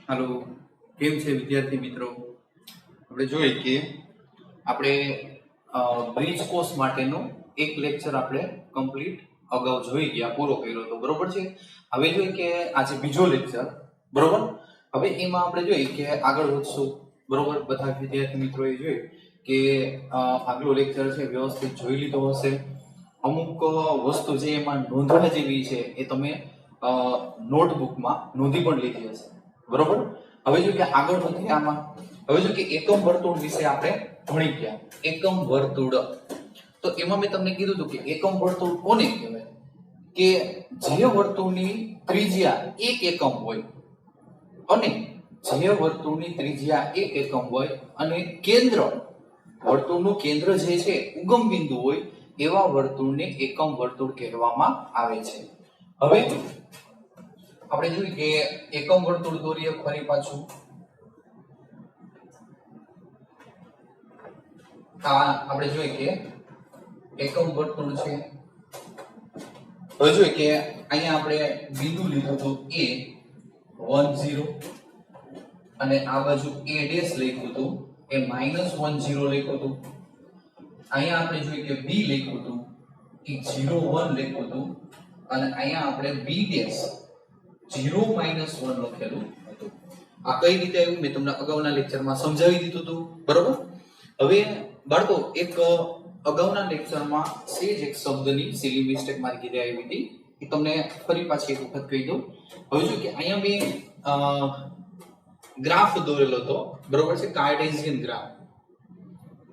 હાલો, કેમ છે વિદ્યાર્થી મિત્રો? આપણે જોઈએ કે આપણે બ્રિજ કોર્સ માટેનો એક લેક્ચર આપણે કમ્પ્લીટ અગાઉ જોઈ ગયા, પૂરો કર્યો હતો, બરોબર છે. હવે જોઈએ કે આજે બીજો લેક્ચર, બરોબર. હવે એમાં આપણે જોઈએ કે આગળ વધશું, બરોબર. બધા વિદ્યાર્થી મિત્રોએ જોઈ કે આગલો લેક્ચર છે વ્યવસ્થિત જોઈ લીધો હશે. અમુક વસ્તુ જે એમાં નોંધવા જેવી છે એ તમે નોટબુકમાં નોંધી પણ લીધી હશે, બરોબર. હવે જો કે આગળ વધીએ આમાં, હવે જો કે એકમ વર્તુળ વિશે આપણે ભણી ગયા. એકમ વર્તુળ, તો એમાં મેં તમને કીધું હતું કે એકમ વર્તુળ કોને કહેવાય? કે જે વર્તુળની ત્રિજ્યા 1 એકમ હોય અને જે વર્તુળની ત્રિજ્યા 1 એકમ હોય અને કેન્દ્ર, વર્તુળનું કેન્દ્ર જે છે ઉગમ બિંદુ હોય, એવા વર્તુળને એકમ વર્તુળ કહેવામાં આવે છે. હવે આપણે જોઈએ કે એકમ વર્તુળ દોરીએ ફરી પાછું. આપણે જોઈએ કે એકમ વર્તુળ છે. હવે જોઈએ કે અહીંયા આપણે બિંદુ લીધું હતું A 10 અને આ બાજુ A ડેશ લખ્યું હતું, એ -10 લખ્યું હતું. અહીંયા આપણે જોઈએ કે B લખ્યું હતું, એ 0 1 લખ્યું હતું, અને અહીંયા આપણે B ડેશ 0 - 1 લખેલું હતું. આ કઈ રીતે આવ્યું મેં તમને અગાઉના લેક્ચરમાં સમજાવી દીધું હતું, બરોબર. હવે બાળકો એક અગાઉના લેક્ચરમાં સેજ એક શબ્દની સિલી મિસ્ટેક મારી કીધી આવી હતી, એ તમને ફરી પાછી એક વખત કહી દઉં. હવે જો કે અહીંયા મેં ગ્રાફ દોરેલો હતો, બરોબર છે, કાર્ટેશિયન ગ્રાફ.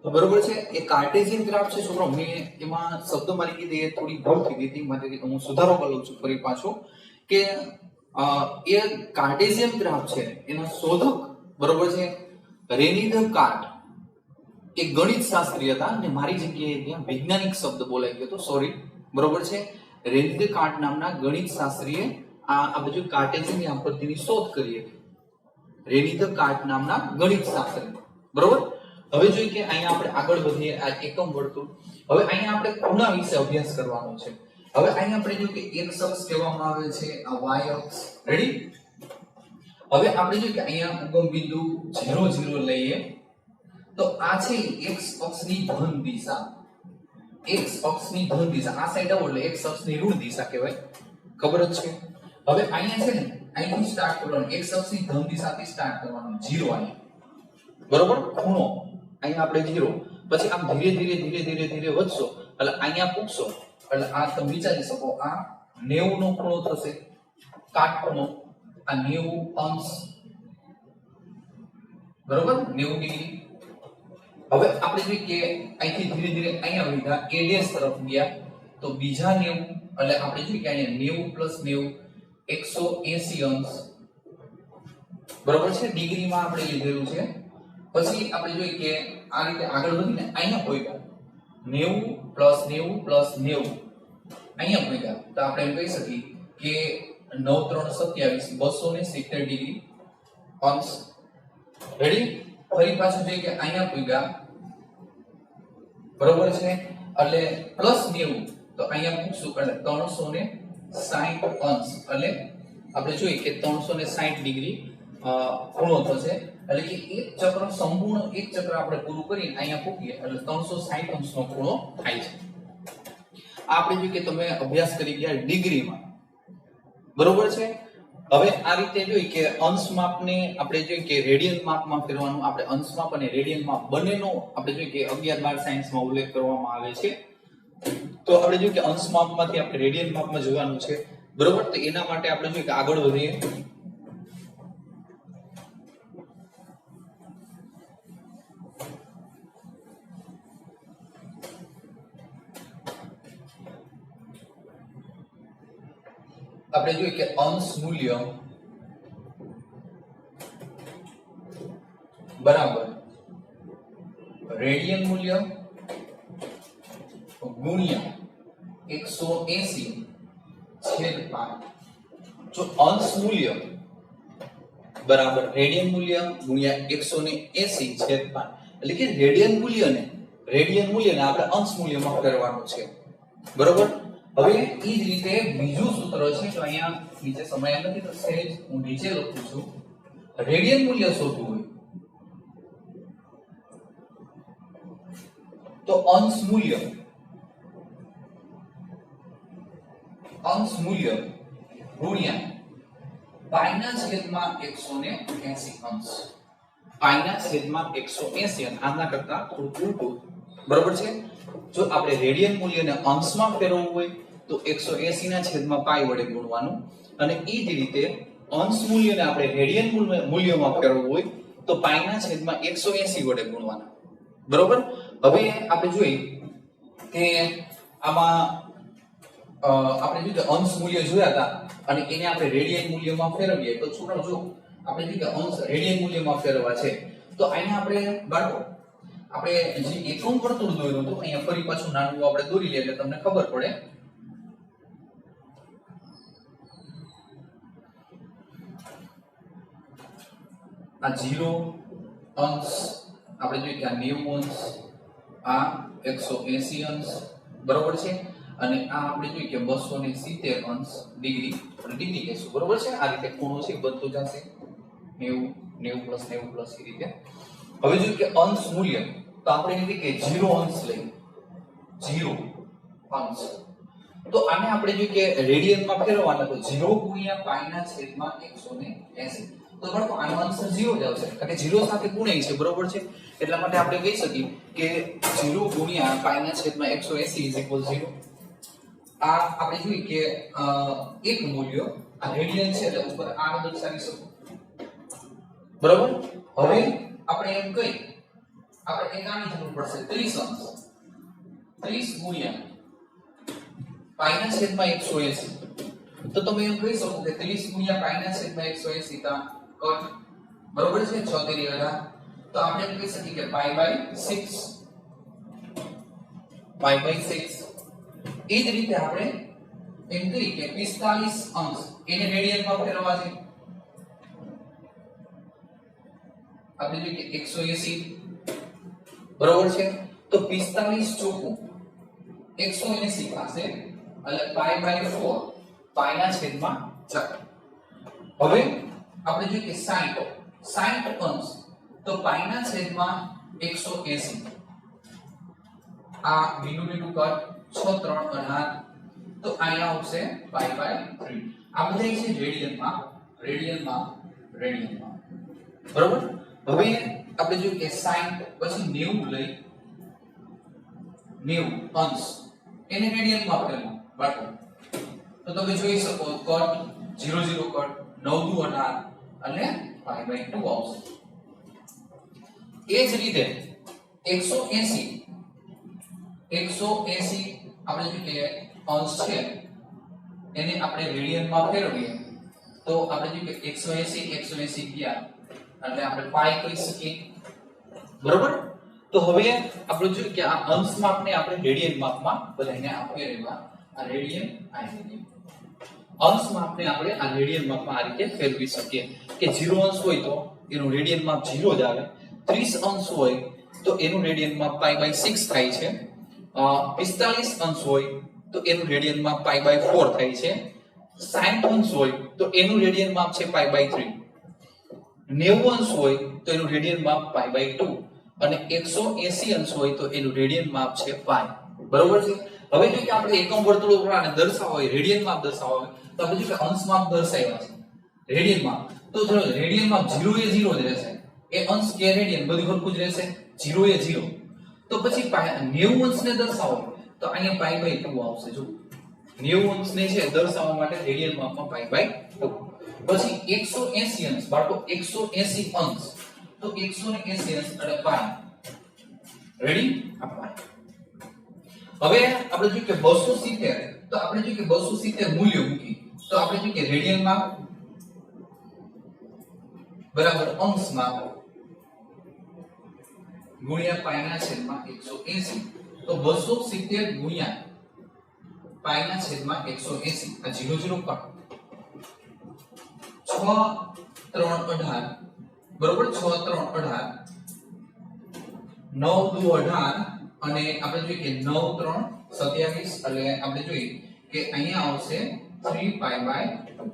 તો બરોબર છે, એ કાર્ટેશિયન ગ્રાફ છે છોકરો, મેં એમાં શબ્દ મારી કીધી એ થોડી ભૂલ થઈ ગઈ હતી, માટે હું સુધારો કરું છું ફરી પાછો કે એ કાર્ટેશિયન ગ્રાફ છે એના શોધક, બરોબર છે, રેની ડેકાર્ટ, એક ગણિત શાસ્ત્રી હતા, અને મારી જગ્યાએ ત્યાં વૈજ્ઞાનિક શબ્દ બોલાઈ ગયો હતો, સોરી, બરોબર છે. રેની ડેકાર્ટ નામના ગણિત શાસ્ત્રીએ આ બધું કાર્ટેશિયન પદ્ધતિની શોધ કરી હતી. રેની ડેકાર્ટ નામના ગણિત શાસ્ત્રી, બરોબર. હવે જોઈએ કે અહીંયા આપણે આગળ વધીએ. આ એકમ વર્તુળ. હવે અહીંયા આપણે ખૂણા વિશે અભ્યાસ કરવાનો છે. હવે અહીંયા આપણે જોઈએ કે x અક્ષ કહેવામાં આવે છે, આ y અક્ષ, રેડી. હવે આપણે જોઈએ કે અહીંયા ઉગમ બિંદુ 0 0 લઈએ તો આ છે x અક્ષની ધન દિશા. x અક્ષની ધન દિશા આ સાઈડ આવો એટલે x અક્ષની ઋણ દિશા કહેવાય, ખબર જ છે. હવે અહીંયા છે ને, અહીંથી સ્ટાર્ટ કરવાનું, x અક્ષની ધન દિશાથી સ્ટાર્ટ કરવાનું, 0 અહીંયા, બરોબર. ખૂણો અહીંયા આપણે 0, પછી આમ ધીરે ધીરે ધીરે ધીરે ધીરે વધશો એટલે અહીંયા પૂછશો એટલે આ તમે વિચારી શકો, આ 90 નો ખૂણો થશે, કાટખૂણો, આ 90 અંશ, બરોબર, 90 ડિગ્રી. હવે આપણે જોઈએ કે અહીંથી ધીરે ધીરે અહીંયા વધ્યા, a ડેશ તરફ ગયા તો બીજા 90, એટલે આપણે જોઈએ કે અહીંયા 90 + 90 180 અંશ, બરોબર છે, ડિગ્રીમાં આપણે લીધેલું છે. પછી આપણે જોઈએ કે આ રીતે આગળ વધીને અહીંયા પહોંચ્યા 90 + 90 + 90 અહીંયા પહોંચ્યા તો આપણે એમ કહી શકીએ કે 9 3 27 270 ડિગ્રી અંશ, રેડી. ફરી પાછું જોઈએ કે અહીંયા પહોંચ્યા, બરોબર છે, એટલે +90 તો અહીંયા પૂછશું એટલે 360 અંશ, એટલે આપણે જોઈએ કે 360 ડિગ્રી ખૂણો થશે. એટલે કે એક ચક્ર, સંપૂર્ણ એક ચક્ર આપણે પૂરું કરીને અહીંયા પૂગીએ એટલે 360 અંશનો ખૂણો થાય છે. આપણે જોઈએ કે તમે અભ્યાસ કરી ગયા ડિગ્રીમાં, બરોબર છે. હવે આ રીતે જોઈએ કે અંશ માપને આપણે જોઈએ કે રેડિયન માપમાં ફેરવાનું. આપણે અંશ માપ અને રેડિયન માપ બંનેનો આપણે જોઈએ કે 11 12 સાયન્સમાં ઉલ્લેખ કરવામાં આવે છે. તો આપણે જોઈએ કે અંશ માપમાંથી આપણે રેડિયન માપમાં જવાનું છે, બરોબર. તો એના માટે આપણે જોઈએ કે આગળ વધીએ. આપણે જોઈએ કે અંશ મૂલ્ય બરાબર રેડિયન મૂલ્ય ગુણ્યા 180/5. જો અંશ મૂલ્ય બરાબર રેડિયન મૂલ્ય ગુણ્યા 180/5, એટલે કે રેડિયન મૂલ્યને આપણે અંશ મૂલ્યમાં ફેરવવાનું છે, બરોબર. હવે એ જ રીતે બીજું સૂત્ર છે, તો અહીંયા નીચે સમય નથી તો સહેજ હું નીચે લખું છું. રેડિયન મૂલ્ય શોધવું હોય તો અંશ મૂલ્ય ગુણ્યા પાઈના છેદમાં 180 અંશ. પાઈના છેદમાં 180 અને આના કરતા થોડું ઉલટું. બરોબર છે? જો આપણે રેડિયન મૂલ્યને અંશમાં ફેરવવું હોય તો 180 ના છેદમાં પાઈ વડે ગુણવાનું, અને એ જ રીતે અંશ મૂલ્યને આપણે રેડિયન મૂલ્યમાં ફેરવવું હોય તો પાઈના છેદમાં 180 વડે ગુણવાના. બરોબર? હવે આપણે જોઈએ કે આમાં આપણે જો અંશ મૂલ્ય જોયા હતા અને એને આપણે રેડિયન મૂલ્યમાં ફેરવીએ તો છોકરાઓ જો આપણે જે અંશ રેડિયન મૂલ્યમાં ફેરવવા છે તો અહીંયા આપણે બાળકો આપણે જે એકમ વર્તુળ દોર્યું હતું અહીંયા ફરી પાછું નાનું આપણે દોરી લઈએ એટલે તમને ખબર પડે. આ 0 અંશ આપણે જોઈએ કે આ 90 અંશ, આ 180 અંશ, બરોબર છે, અને આ આપણે જોઈએ કે 270 અંશ ડિગ્રી, આપણે ડિગ્રી કહેશું. બરોબર છે? આ રીતે ખૂણો છે બદલતો જશે 90 પ્લસ 90 પ્લસ એ રીતે. હવે જોઈએ કે અંશ મૂલ્ય તો આપણે એને કે 0 અંશ લઈએ. 0 અંશ તો આને આપણે જોઈએ કે રેડિયનમાં ફેરવવાના તો 0 ગુણ્યા પાઈના છેદમાં 180. તો બાળકો આનો આન્સર 0 જ આવશે કારણ કે 0 સાથે ગુણાય છે. બરોબર છે? એટલા માટે આપણે કહી શકીએ કે 0 ગુણ્યા પાઈના છેદમાં 180 0. આ આપણે જોઈએ કે એક મૂલ્ય આ રેડિયન છે એટલે ઉપર આ દર્શાવી શકો. બરોબર? હવે આપણે એમ કહી આપણે એક આની જરૂર પડશે 30 અંશ. 30 ગુણ્યા પાઈના છેદમાં 180 તો તમે એમ કહી શકો કે 30 ગુણ્યા પાઈના છેદમાં 180 તા કટ. બરોબર છે? 6 તેરી 18 તો આપણે એમ કહી શકીએ કે પાઈ બાય 6 એ જ રીતે આપણે એમ કહી કે 45 અંશ એને રેડિયનમાં ફેરવવા છે. આપણે જોઈએ કે 180 બરોબર છે તો 45 ચોખ્ખું 180 પાસે એટલે પાઈ બાય 4 પાઈના છેદમાં 4. હવે આપણે જોઈએ કે 60 અંશ તો પાઈના છેદમાં 180. આ બિંદુ કટ 6 3 18 તો અહીંયા આવશે પાઈ બાય 3. આ બધા છે રેડિયનમાં. બરોબર? હવે આપણે જોઈએ કે 60 પછી 90 લઈ 90 અંશ એને રેડિયનમાં ફેરવો બાળકો તો તમે જોઈ શકો કટ 0 0 કટ 9 દુ 18 અને પાઈ બાય 2 આવશે. એ જ રીતે 180 આપણે જે કે અંશ છે એને આપણે રેડિયનમાં ફેરવીએ તો આપણે જે કે 180 ગયા એટલે આપણે પાઈ કહી શકીએ. બરોબર? તો હવે આપણે જોઈએ કે આ અંશ માપને આપણે રેડિયન માપમાં બધાને આપી રહેવા આ રેડિયન અંશ માપને આપણે આ રેડિયન માપમાં આ રીતે ફેરવી શકીએ કે 0 અંશ હોય તો એનું રેડિયન માપ 0 જ આવે. 30 અંશ હોય તો એનું રેડિયન માપ પાઈ બાય 6 થાય છે. 45 અંશ હોય તો એનું રેડિયન માપ પાઈ બાય 4 થાય છે. 60 અંશ હોય તો એનું રેડિયન માપ છે પાઈ બાય 3. 90 અંશ હોય તો એનું રેડિયન માપ પાઈ બાય 2 અને 180 અંશ હોય તો એનું રેડિયન માપ છે પાઈ. બરોબર છે? હવે જો કે આપણે એકમ વર્તુળો આને દર્શાવવા હોય રેડિયન માપ દર્શાવવા હોય તો આપણે જો કે અંશ માપ દર્શાવ્યા છે રેડિયન માપ તો જો રેડિયન માપ 0 એ 0 જ રહેશે. એ અંશ કે રેડિયન બધું સરખું જ રહેશે. 0 એ 0 તો પછી 90 અંશને દર્શાવો તો અહીંયા પાઈ બાય 2 આવશે. જો 90 અંશને છે દર્શાવવા માટે રેડિયન માપમાં પાઈ બાય 2. પછી 180 અંશ બાળકો 180 અંશ તો 180 અંશ એટલે પાઈ. રેડી? આ પાઈ. હવે આપણે જોઈએ કે 270 તો આપણે જોઈએ કે 270 મૂલ્ય મૂકી તો આપણે જોઈએ કે રેડિયન માપ બરાબર અંશ માપ ગુણ્યા પાઈના છેદમાં 180 તો 270 ગુણ્યા પાઈના છેદમાં 180 આ 0 0 કટ 6 3 18 બરોબર 6 3 18 9 દુ 18 અને આપણે જોઈએ કે 9 3 27 એટલે આપણે જોઈએ કે અહીંયા આવશે 3 પાઈ બાય 2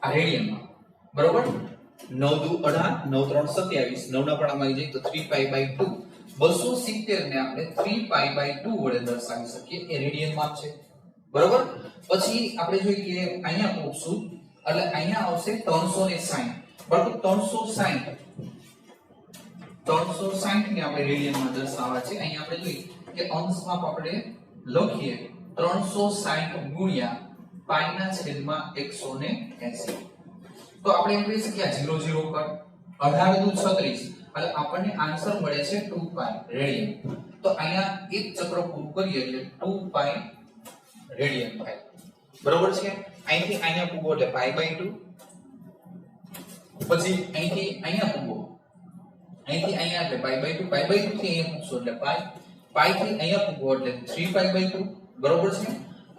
આ રેડિયનમાં. બરોબર? 9 દુ 18, 9 3 27, 9 ના પડામાં આવી જાય તો 3π/2. 270 ને આપણે 3π/2 વડે દર્શાવી શકીએ. એ રેડિયન માપ છે. બરોબર. પછી આપણે જોઈએ કે અહીંયા મૂકશું એટલે અહીંયા આવશે 360. બરાબર. 360 ને આપણે રેડિયન માં દર્શાવવા છે. અહીંયા આપણે જોઈએ કે અંશ માપ આપણે લખીએ 360 ગુણ્યા પાઈ ના છેદમાં 180. તો આપણે એમ કહી શકીએ 0 0 કર 18 દુ 36 એટલે આપણને આન્સર મળે છે 2π રેડિયન. તો અહીંયા એક ચક્ર પૂરું કરીએ એટલે 2π રેડિયન થાય. બરોબર છે. અહીંથી અહીંયા પૂગો એટલે π/2. પછી અહીંથી અહીંયા પૂગો અહીંથી અહીંયા એટલે π/2, π/2 થી અહીંયા પૂછો એટલે π, π થી અહીંયા પૂગો એટલે 3π/2. બરોબર છે.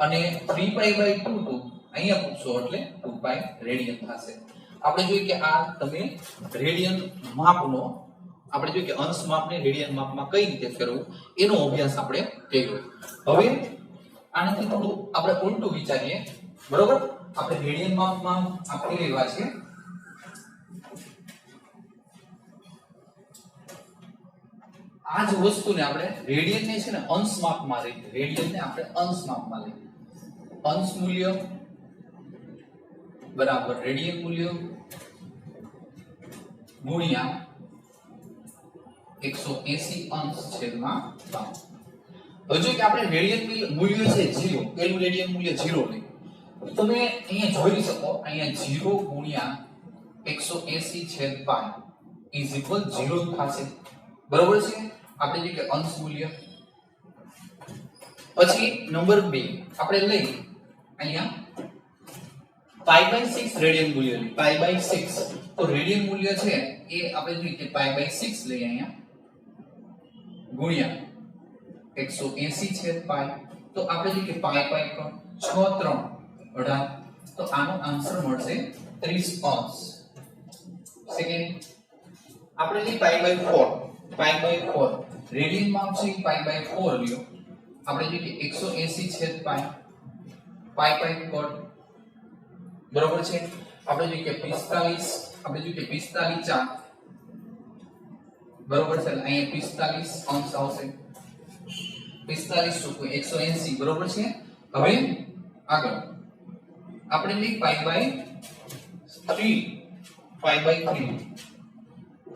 અને 3π/2 to અહીંયા પૂછો એટલે 2π રેડિયન થશે. આપણે જોઈએ કે આ તમે રેડિયન માપનો આપણે જોઈએ કે અંશ માપને રેડિયન માપમાં કઈ રીતે ફેરવવું એનો અભ્યાસ આપણે કર્યો. હવે આનાથી થોડું આપણે ઉલટું વિચારીએ. બરોબર. આપણે રેડિયન માપમાં આપણે લેવા છે આ જ વસ્તુને આપણે રેડિયન ને છે ને અંશ માપમાં લઈએ. રેડિયન ને આપણે અંશ માપમાં લઈએ. અંશ મૂલ્ય બરાબર રેડિયન મૂલ્ય ગુણ્યા 180 અંશ છેદમાં 52. હવે જો કે આપણે રેડિયન મૂલ્ય છે 0, પેલું રેડિયન મૂલ્ય 0 લઈએ. તમે અહીંયા જોઈ શકો અહીંયા 0 ગુણ્યા 180 છેદ પાઈ ઇઝ ઇક્વલ 0 થશે. બરોબર છે. આપણે જે કે અંશ મૂલ્ય. પછી નંબર 2 આપણે લઈ અહીંયા π/6 રેડિયન મૂલ્ય લઈ. π/6 તો રેડિયન મૂલ્ય છે એ આપણે જોઈએ કે π/6 લઈ અહીંયા ગુણ્યા 180 છેદ પાઈ. તો આપણે જોઈએ કે પાઈ 6 3 18. તો આનો આન્સર મળશે 30 અંશ. સેકન્ડ આપણે લઈ π/4 રેડિયન માપ છે π/4 લ્યો. આપણે જોઈએ કે 180 છેદ પાઈ પાઈ/4. બરોબર છે. આપણે જોઈએ કે 45 આપણે જોઈએ કે 45 4. બરોબર છે. અહીંયા 45 અંશ આવશે. 45 શું 180. બરોબર છે. હવે આગળ આપણે લઈ π/3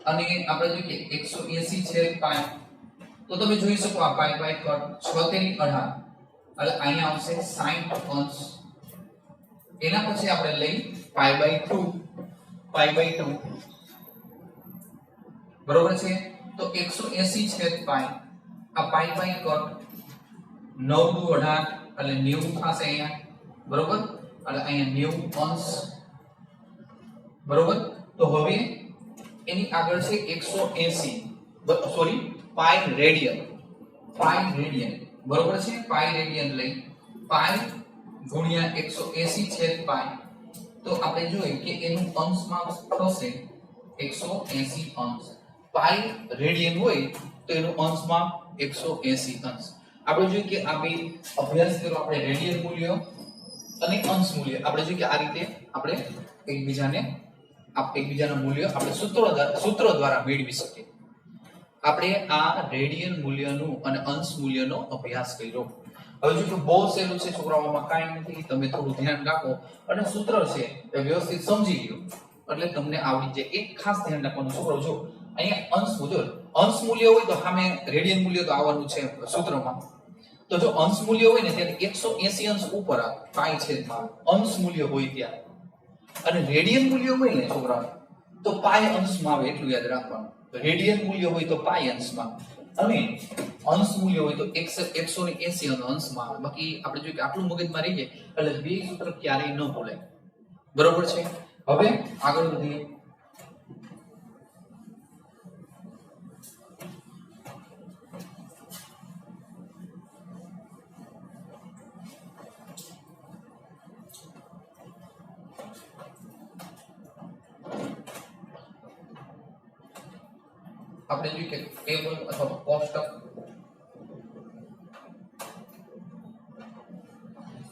અને આપણે જોઈએ કે 180 છેદ પાઈ. તો તમે જોઈ શકો આ π/4 6 તેરી 18 એટલે અહીંયા આવશે 60 અંશ. એના પછી આપણે લઈ π/2 બરોબર છે. તો 180 છેદ પાઈ આ π/4 9 દુ 18 એટલે 90 થશે અહીંયા. બરોબર. એટલે અહીંયા 90 અંશ. બરોબર. તો હવે એની આગળ છે 180 સોરી પાઈ રેડિયન. બરોબર છે. પાઈ રેડિયન લઈ પાઈ ગુણ્યા 180 છેદ પાઈ. તો આપણે જોઈએ કે એનું અંશ માપ થશે 180 અંશ. પાઈ રેડિયન હોય તો એનું અંશ માપ 180 અંશ. આપણે જોઈએ કે આ બે અભ્યાસ કર્યો આપણે રેડિયન મૂલ્ય અને અંશ મૂલ્ય. આપણે જોઈએ કે આ રીતે આપણે એકબીજાના મૂલ્ય આપણે સૂત્રો દ્વારા મેળવી શકીએ. આપણે આ રેડિયન મૂલ્યનું અને અંશ મૂલ્યનો અભ્યાસ કર્યો. હવે જો કે બહુ સહેલું છે છોકરાઓમાં કાંઈ નથી. તમે થોડું ધ્યાન રાખો અને સૂત્ર છે એ વ્યવસ્થિત સમજી લો એટલે તમને આવડી જાય. એક ખાસ ધ્યાન રાખવાનું છોકરો જો અહીંયા અંશ મૂલ્ય હોય તો સામે રેડિયન મૂલ્ય તો આવવાનું છે સૂત્રમાં. તો જો અંશ મૂલ્ય હોય ને ત્યારે 180 અંશ ઉપર આવે પાઈ છેદમાં અંશ મૂલ્ય હોય ત્યારે. અને રેડિયન મૂલ્ય હોય ને છોકરાઓ તો પાઈ અંશમાં આવે એટલું યાદ રાખવાનું. રેડિયન મૂલ્ય હોય તો પાઈ અંશમાં અને અંશ મૂલ્ય હોય તો 180 અંશમાં આવે. બાકી આપણે જોઈએ કે આટલું મગજમાં રહી જાય એટલે બે સૂત્ર ક્યારેય ન ભૂલાય. બરોબર છે. હવે આગળ વધીએ. આપણે જોઈએ કે ટેબલ અથવા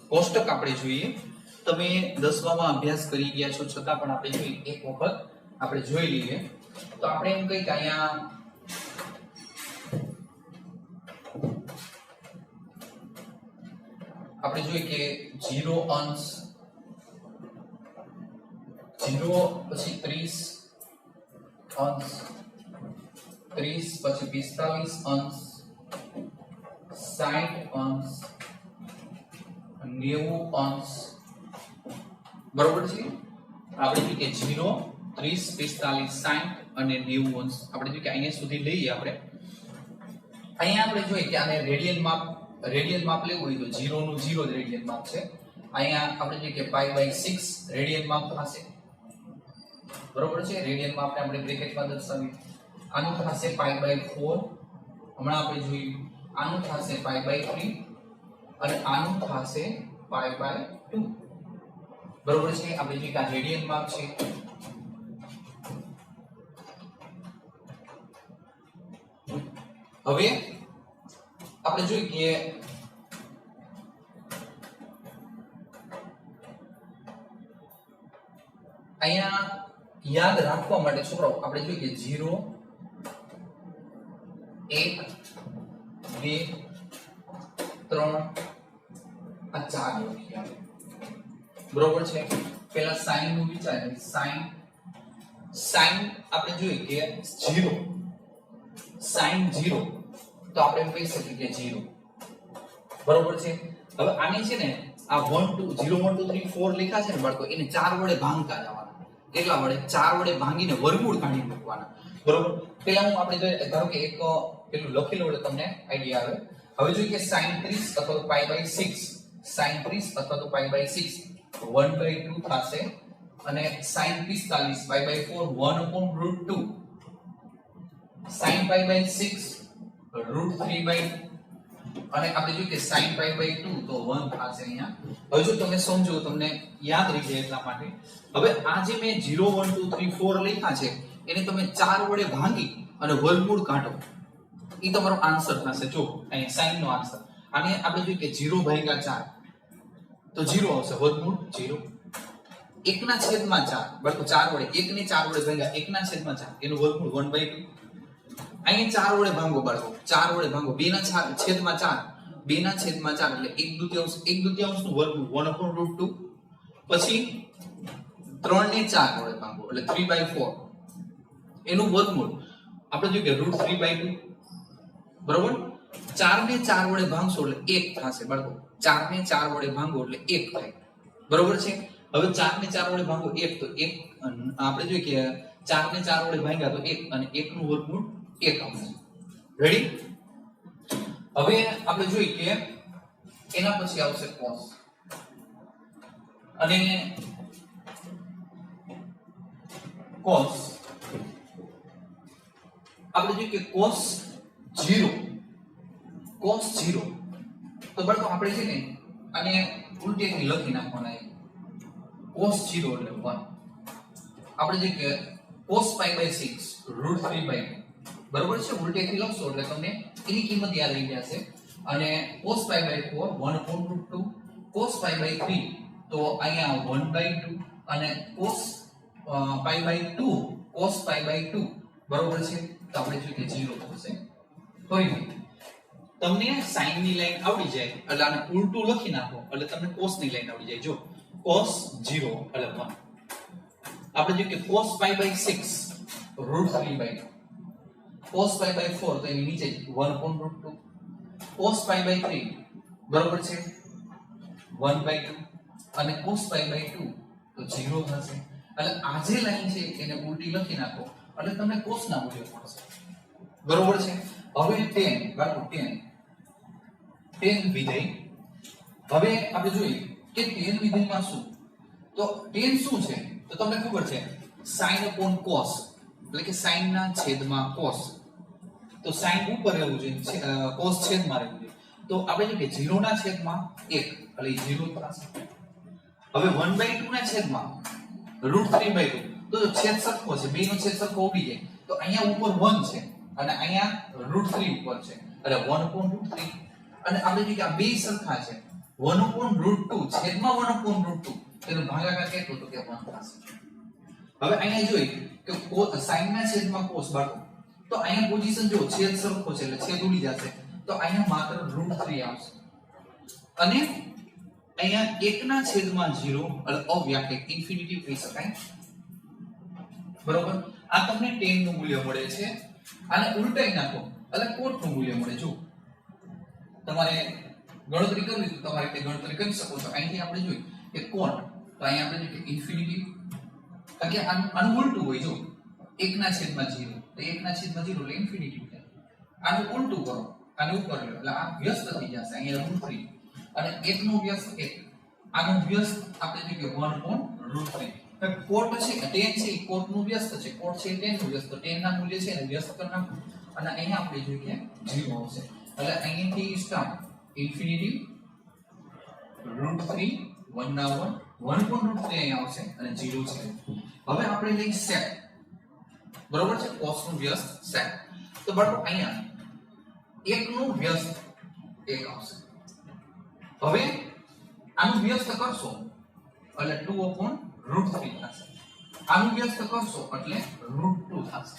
કોષ્ટક આપણે જોઈએ. તમે 10માં અભ્યાસ કરી ગયા છો છતાં પણ આપણે જોઈએ એક વખત આપણે જોઈ લઈએ તો આપણે એમ કહી કે અહીંયા આપણે જોઈએ કે 0 અંશ 0 પછી 30 અંશ 30 પછી 45 અંશ 60 અંશ 90 અંશ બરોબર છે આપણે જોઈએ કે 0 30 45 60 અને 90 અંશ આપણે જોઈએ કે અહીંયા સુધી લઈએ આપણે અહીંયા આપણે જોઈએ કે આને રેડિયન માપ લેવું હોય તો 0 નું 0 જ રેડિયન માપ છે અહીંયા આપણે જોઈએ કે π/6 રેડિયન માપ થશે બરોબર છે રેડિયન માપને આપણે બ્રેકેટમાં દર્શાવીએ આનું થશે π/4 હમણાં આપણે જોયું આનું થશે π/3 અને આનું થશે π/2 બરોબર છે આપણે જે આ રેડિયન માપ છે હવે આપણે જોઈએ કે અહીંયા યાદ રાખવા માટે છોકરાઓ આપણે જોઈએ કે 0 1 2 3 આ 4 લખી આવે બરોબર છે પહેલા સાઈન નું વિચારીએ સાઈન આપણે જોઈએ કે 0 સાઈન 0 તો આપણે એમ કહી શકીએ કે 0 બરોબર છે હવે આને છે ને આ 1 2 0 1 2 3 4 લખ્યા છે ને બાળકો એને 4 વડે ભાંગતા જવાના કેટલા વડે 4 વડે ભાંગીને વર્ગમૂળ કાઢી મૂકવાના બરોબર પહેલા હું આપણે જોઈએ ધારો કે એક પેલું લખેલું એટલે તમને આઈડિયા આવે હવે જોઈએ કે sin 30 અથવા તો π/6 sin 30 અથવા તો π/6 1/2 થશે અને sin 45 π/4 1/√2 sin π/6 √3/2 અને આપણે જોઈએ કે sin π/2 તો 1 થશે અહીંયા હવે જો તમે સમજો તમને યાદ રહી જાય એટલા માટે હવે આ જે મેં 0 1 2 3 4 લખ્યા છે એને તમે 4 વડે ભાંગી અને વર્ગમૂળ કાઢો ઈ તમારો આન્સર થશે જો અહીં sin નો આન્સર આને આપણે જોઈએ કે 0/4 તો 0 આવશે વર્ગમૂળ 0 1 ના છેદમાં 4 બરાબર 4 વડે 1 ને 4 વડે ભાગ્યા 1 ના છેદમાં 4 એનું વર્ગમૂળ 1/2 અહીંયા 4 વડે ભાંગો બાળકો 4 વડે ભાંગો 2 ના છેદમાં 4 2 ના છેદમાં 4 એટલે 1/2 નું વર્ગમૂળ 1/√2 પછી 3 ને 4 વડે ભાંગો એટલે 3/4 એનું વર્ગમૂળ આપણે જોઈએ કે √3/2 બરોબર 4 ને 4 વડે ભાંગશો એટલે 1 થશે બાળકો 4 ને 4 વડે ભાંગો એટલે 1 થાય બરોબર છે હવે 4 ને 4 વડે ભાંગો 1 તો 1 આપણે જોઈએ કે 4 ને 4 વડે ભાંગ્યા તો 1 અને 1 નું વર્ગમૂળ 1 આવશે રેડી હવે આપણે જોઈએ કે એના પછી આવશે cos અને cos આપણે જોઈએ કે cos 0 તો બાળકો આપણે છે ને આને ઉલટેથી લખી નાખવાના cos 0 એટલે 1 આપણે જોઈએ કે cos π/6 √3/2 બરોબર છે ઉલટેથી લખશો એટલે તમને એની કિંમત યાદ રહી જશે અને cos π/4 1/√2 cos π/3 તો અહીંયા 1/2 અને cos π/2 cos π/2 બરોબર છે તો આપણે જોઈએ કે 0 થશે ફરી તમને sin ની લાઈન આવડી જાય એટલે આને ઉલટું લખી નાખો એટલે તમને cos ની લાઈન આવડી જાય જો cos 0 એટલે 1 આપણે જોઈએ કે cos π/6 √3/2 cos π/4 તો એની નીચે 1/√2 cos π/3 બરોબર છે 1/2 અને cos π/2 તો 0 થશે એટલે આ જે લાઈન છે એને ઉલટી લખી નાખો એટલે તમને cos ના મૂલ્ય મળશે બરોબર છે હવે tan બરાબર tan વિધેય હવે આપણે જોઈએ કે tan વિધેયમાં શું તો tan શું છે તો તમને ખબર છે sin cos એટલે કે sin ના છેદમાં cos તો sin ઉપર રહેવું જોઈએ cos છેદમાં રહેવું જોઈએ તો આપણે જોઈએ કે 0 ના છેદમાં 1 એટલે 0 થશે હવે 1/2 ના છેદમાં √3/2 તો છેદ સરખો છે બેનો છેદ સરખો ઉડી જાય તો અહીંયા ઉપર 1 છે અને અહીંયા √3 ઉપર છે એટલે 1/√3 અને આપણે જોઈએ કે આ બે સરખા છે 1/√2 છેદમાં 1/√2 તેનો ભાગાકાર કેટલો તો કે 1 થશે હવે અહીંયા જોઈએ કે sin ના છેદમાં cos બાળકો, તો અહીંયા પોઝિશન જો છેદ સરખો છે એટલે છેદ ઉડી જશે, તો અહીંયા માત્ર √3 આવશે. અને અહીંયા 1 ના છેદમાં 0 એટલે અવ્યાખ્યાયિત ઇન્ફિનિટી કહી શકાય. બરોબર, આ તમને tan નું મૂલ્ય મળે છે. આને ઉલટાઈ નાખો એટલે cot નું મૂલ્ય મળે. જો તમારે ગણતરી કરવી તો તમારે તે ગણતરી કરી શકો છો. અહીંથી આપણે જોઈએ કે cot, તો અહીંયા આપણે જોઈએ કે ઇન્ફિનિટી, કારણ કે આનું ઉલટું હોય. જો 1 ના છેદમાં 0, તો 1 ના છેદમાં 0 એટલે ઇન્ફિનિટી થાય. આનું ઉલટું કરો, આને ઉપર લો એટલે આ વ્યસ્ત થઈ જશે. અહીંયા √3 અને 1 નો વ્યસ્ત 1, આનો વ્યસ્ત આપણે જોઈએ કે 1/√3. કોટ છે કે tan છે એ કોટ નું વ્યસ્ત છે, કોટ છે tan નું વ્યસ્ત, tan ના મૂલ્ય છે ને વ્યસ્ત કરી નાખો અને અહીંયા આપણે જોઈએ કે 0 આવશે. એટલે અહીંથી સ્ટાર્ટ ઇન્ફિનિટી √3 1 ના 1 1/√3 અહીંયા આવશે અને 0 છે. હવે આપણે લઈ sec, બરોબર છે, cos નું વ્યસ્ત sec. તો બાળકો અહીંયા 1 નું વ્યસ્ત 1 આવશે. હવે આનું વ્યસ્ત કરશો એટલે 2/√3 થશે. આનું વ્યસ્ત કરશો એટલે √2 થશે.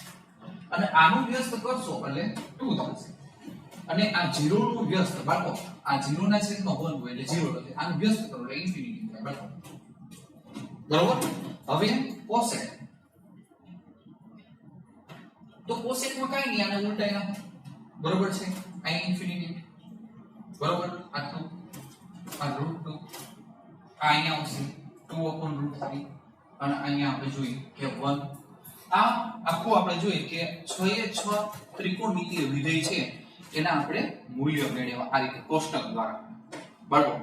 અને આનું વ્યસ્ત કરશો એટલે 2 થશે. અને આ 0 નું વ્યસ્ત બાળકો, આ 0 ના છેદમાં 1 હોય એટલે 0 થશે. આનું વ્યસ્ત કરો એટલે ઇન્ફિનિટી થાય બાળકો. બરોબર, હવે cosec, તો cosec માં કાઈ નહીં, આને ઉલટાઈ નાખો. બરોબર છે, અહીં ઇન્ફિનિટી, બરોબર, આ 2 આ √2 આ અહીંયા આવશે 2/√3 અને અહીંયા આપણે જોઈએ કે 1. આ આખું આપણે જોઈએ કે 6 ત્રિકોણમિતિય વિધેય છે એના આપણે મૂલ્ય મેળવવા આ રીતે કોષ્ટક દ્વારા. બરાબર,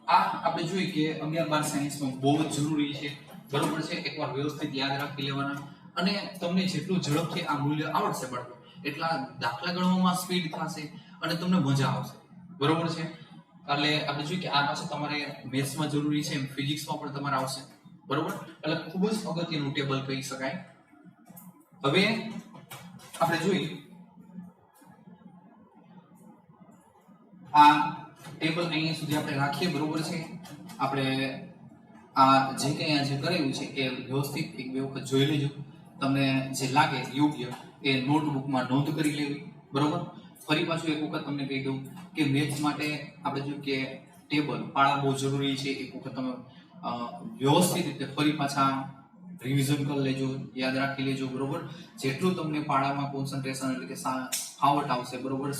આ આપણે જોઈએ કે 11-12 સાયન્સમાં બહુ જ જરૂરી છે. બરોબર છે, એકવાર વ્યવસ્થિત યાદ રાખી લેવાના અને તમને જેટલું ઝડપથી આ મૂલ્ય આવડશે બાળકો એટલા દાખલા ગણવામાં સ્પીડ થશે અને તમને મજા આવશે. બરોબર છે, એટલે આપણે જોઈએ કે આ પાછું તમારે મેથ્સમાં જરૂરી છે, ફિઝિક્સમાં પણ તમારે આવશે. બરોબર, એટલે ખૂબ જ અગત્યનું ટેબલ કહી શકાય. હવે આપણે જોઈએ આ ટેબલ અહીંયા સુધી આપણે રાખીએ. બરોબર છે, આપણે આ જે કંઈ અહીંયા જે કરેલું છે એ વ્યવસ્થિત એક બે વખત જોઈ લેજો. તમને જે લાગે યોગ્ય એ નોટબુકમાં નોંધ કરી લેવી. બરોબર, ફરી પાછું એક વખત તમને કહી દઉં કે મેથ્સ માટે આપણે જોઈએ કે ટેબલ પાળા બહુ જરૂરી છે. એક વખત તમે વ્યવસ્થિત રીતે ફરી પાછા રિવિઝન કરી લેજો, યાદ રાખી લેજો. બરોબર, જેટલું તમને પાળામાં કોન્સન્ટ્રેશન એટલે કે ફાવટ આવશે બરોબર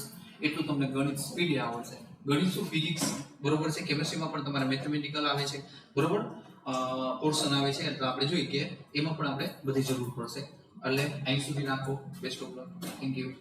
એટલું તમને ગણિત સ્પીડ આવડશે. ગણિત શું ફિઝિક્સ બરોબર છે, કેમેસ્ટ્રીમાં પણ તમારે મેથેમેટિકલ આવે છે. બરોબર, પોર્શન આવે છે એટલે આપણે જોઈએ કે એમાં પણ આપણે બધી જરૂર પડશે. એટલે અહીં સુધી રાખો. Best of luck. Thank you.